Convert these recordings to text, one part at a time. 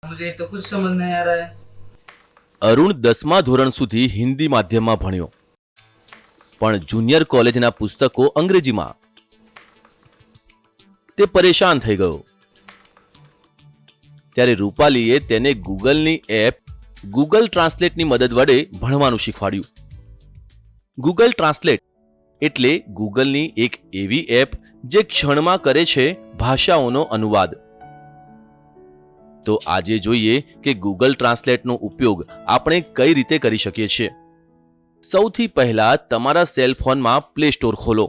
मुझे तो कुछ समझ नहीं आ रहा है। અરુણ 10મા ધોરણ સુધી હિન્દી માધ્યમમાં ભણ્યો, પણ જુનિયર કોલેજના પુસ્તકો અંગ્રેજીમાં. તે પરેશાન થઈ ગયો. ત્યારે રૂપાલીએ તેને ગૂગલની એપ ગૂગલ ટ્રાન્સલેટની મદદ વડે ભણવાનું શીખવાડ્યું. ગૂગલ ટ્રાન્સલેટ એટલે ગૂગલની એક એવી એપ જે ક્ષણમાં કરે છે ભાષાઓનો અનુવાદ. તો આજે જોઈએ કે ગૂગલ ટ્રાન્સલેટનો ઉપયોગ આપણે કઈ રીતે કરી શકીએ છીએ. સૌથી પહેલા તમારા સેલ ફોનમાં પ્લે સ્ટોર ખોલો.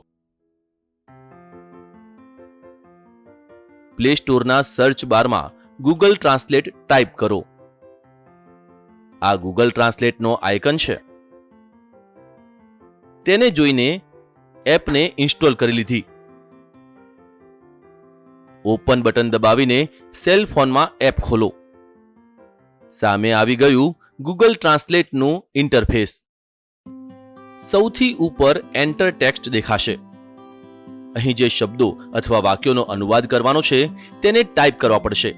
પ્લે સ્ટોરના સર્ચ બારમાં ગૂગલ ટ્રાન્સલેટ ટાઈપ કરો. આ ગૂગલ ટ્રાન્સલેટનો આઇકન છે. તેને જોઈને એપને ઇન્સ્ટોલ કરી લીધી. ઓપન બટન દબાવીને સેલ ફોનમાં એપ ખોલો. સામે આવી ગયું ગૂગલ ટ્રાન્સલેટનું ઇન્ટરફેસ. સૌથી ઉપર એન્ટર ટેક્સ્ટ દેખાશે. અહીં જે શબ્દો અથવા વાક્યોનો અનુવાદ કરવાનો છે તેને ટાઈપ કરવા પડશે.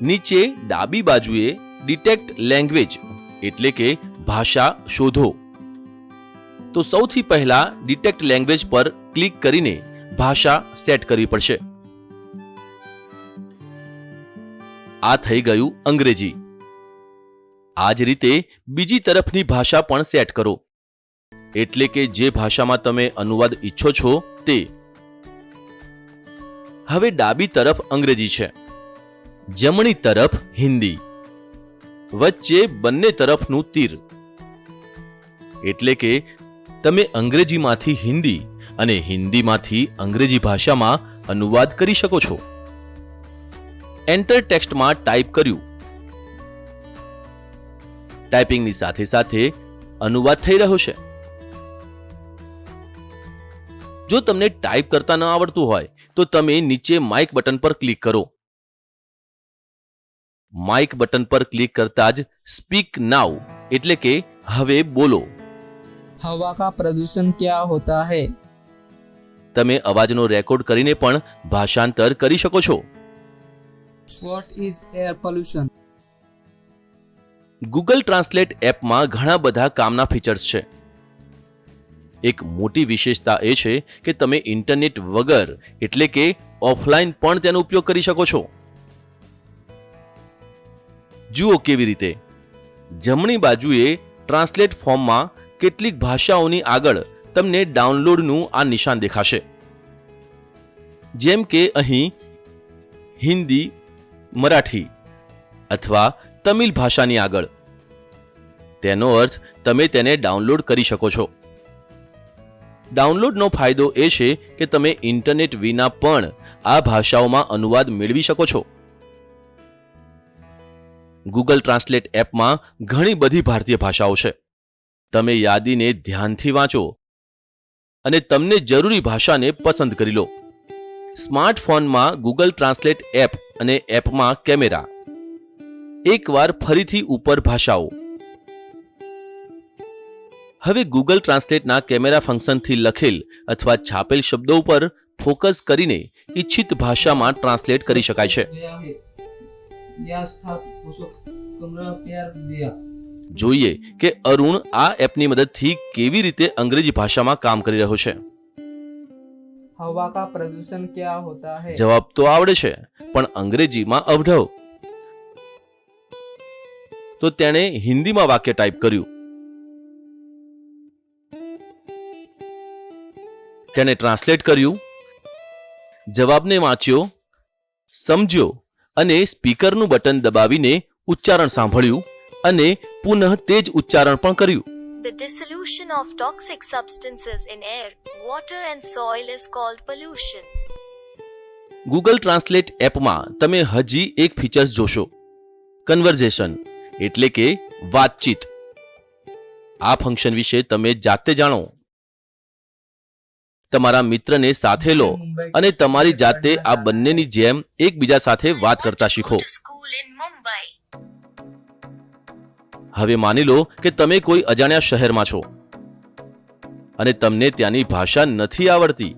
નીચે ડાબી બાજુએ ડિટેક્ટ લેંગ્વેજ એટલે કે ભાષા શોધો. તો સૌથી પહેલા ડિટેક્ટ લેંગ્વેજ પર ક્લિક કરીને ભાષા સેટ કરવી પડશે. આ થઈ ગયું અંગ્રેજી. આ જ રીતે બીજી તરફની ભાષા પણ સેટ કરો, એટલે કે જે ભાષામાં તમે અનુવાદ ઈચ્છો છો તે. હવે ડાબી તરફ અંગ્રેજી છે, જમણી તરફ હિન્દી, વચ્ચે બંને તરફનું તીર. એટલે કે તમે અંગ્રેજીમાંથી હિન્દી અને હિન્દીમાંથી અંગ્રેજી ભાષામાં અનુવાદ કરી શકો છો. એન્ટર ટેક્સ્ટમાં ટાઈપ કર્યું. ટાઈપિંગની સાથે સાથે અનુવાદ થઈ રહ્યો છે. જો તમને ટાઈપ કરતા ન આવડતું હોય તો તમે નીચે માઇક બટન પર ક્લિક કરો. માઇક બટન પર ક્લિક કરતા જ સ્પીક નાઉ એટલે કે હવે બોલો. हवा का प्रदूषण क्या होता है? તમે અવાજનો રેકોર્ડ કરીને પણ ભાષાંતર કરી શકો છો. What is air pollution? Google translate એપમાં ઘણા બધા કામના ફીચર્સ છે. એક મોટી વિશેષતા એ છે કે તમે ઇન્ટરનેટ વગર એટલે કે ઓફલાઈન પણ તેનો ઉપયોગ કરી શકો છો. જુઓ કેવી રીતે. જમણી બાજુએ ટ્રાન્સલેટ ફોર્મમાં કેટલીક ભાષાઓની આગળ તમને ડાઉનલોડનું આ નિશાન દેખાશે. જેમ કે અહીં હિન્દી, મરાઠી અથવા તમિલ ભાષાની આગળ. તેનો અર્થ તમે તેને ડાઉનલોડ કરી શકો છો. ડાઉનલોડનો ફાયદો એ છે કે તમે ઇન્ટરનેટ વિના પણ આ ભાષાઓમાં અનુવાદ મેળવી શકો છો. ગૂગલ ટ્રાન્સલેટ એપમાં ઘણી બધી ભારતીય ભાષાઓ છે. તમે યાદીને ધ્યાનથી વાંચો અને તમને જરૂરી ભાષાને પસંદ કરી લો. સ્માર્ટફોનમાં ગૂગલ ટ્રાન્સલેટ એપ અને એપમાં કેમેરા. એકવાર ફરીથી ઉપર ભાષાઓ. હવે ગૂગલ ટ્રાન્સલેટના કેમેરા ફંક્શનથી લખેલ અથવા છાપેલ શબ્દો ઉપર ફોકસ કરીને ઈચ્છિત ભાષામાં ટ્રાન્સલેટ કરી શકાય છે. જોઈએ કે અરુણ આ એપની મદદથી કેવી રીતે અંગ્રેજી ભાષામાં કામ કરી રહ્યો છે. हवा का प्रदूषण क्या होता है? જવાબ તો આવડે છે, પણ અંગ્રેજીમાં અવઢવ. તો તેણે હિન્દીમાં વાક્ય ટાઈપ કર્યું. તેણે ટ્રાન્સલેટ કર્યું, જવાબને વાંચ્યો, સમજ્યો અને સ્પીકરનું બટન દબાવીને ઉચ્ચારણ સાંભળ્યું અને પુનઃ તે જ ઉચ્ચારણ પણ કર્યું. The dissolution of toxic substances in air, water and soil is called pollution. Google translate એપમાં તમે હજી એક ફીચર્સ જોશો, કન્વર્ઝેશન એટલે કે વાતચીત. આ ફંક્શન વિશે તમે જાતે જાણો. તમારા મિત્રને સાથે લો અને તમારી જાતે આ બંનેની જેમ એકબીજા સાથે વાત કરતા શીખો. School in Mumbai. હવે માની લો કે તમે કોઈ અજાણ્યા શહેરમાં છો અને તમને ત્યાંની ભાષા નથી આવડતી.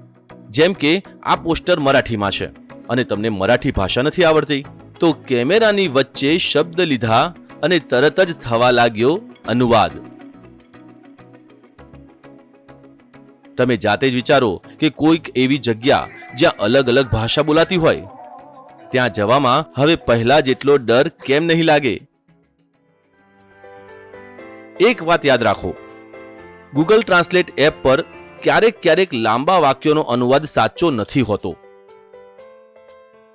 જેમ કે આ પોસ્ટર મરાઠીમાં છે અને તમને મરાઠી ભાષા નથી આવડતી, તો કેમેરાની વચ્ચે શબ્દ લીધા અને તરત જ થવા લાગ્યો અનુવાદ. તમે જાતે જ વિચારો કે કોઈક એવી જગ્યા જ્યાં અલગ અલગ ભાષા બોલાતી હોય, ત્યાં જવામાં હવે પહેલા જેટલો ડર કેમ નહીં લાગે? એક વાત યાદ રાખો, ગૂગલ ટ્રાન્સલેટ એપ પર ક્યારેક લાંબા વાક્યોનો અનુવાદ સાચો નથી હોતો.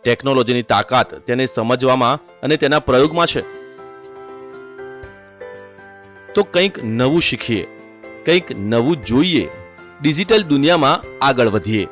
ટેકનોલોજીની તાકાત તેને સમજવામાં અને તેના પ્રયોગમાં છે. તો કંઈક નવું શીખીએ, કંઈક નવું જોઈએ, ડિજિટલ દુનિયામાં આગળ વધીએ.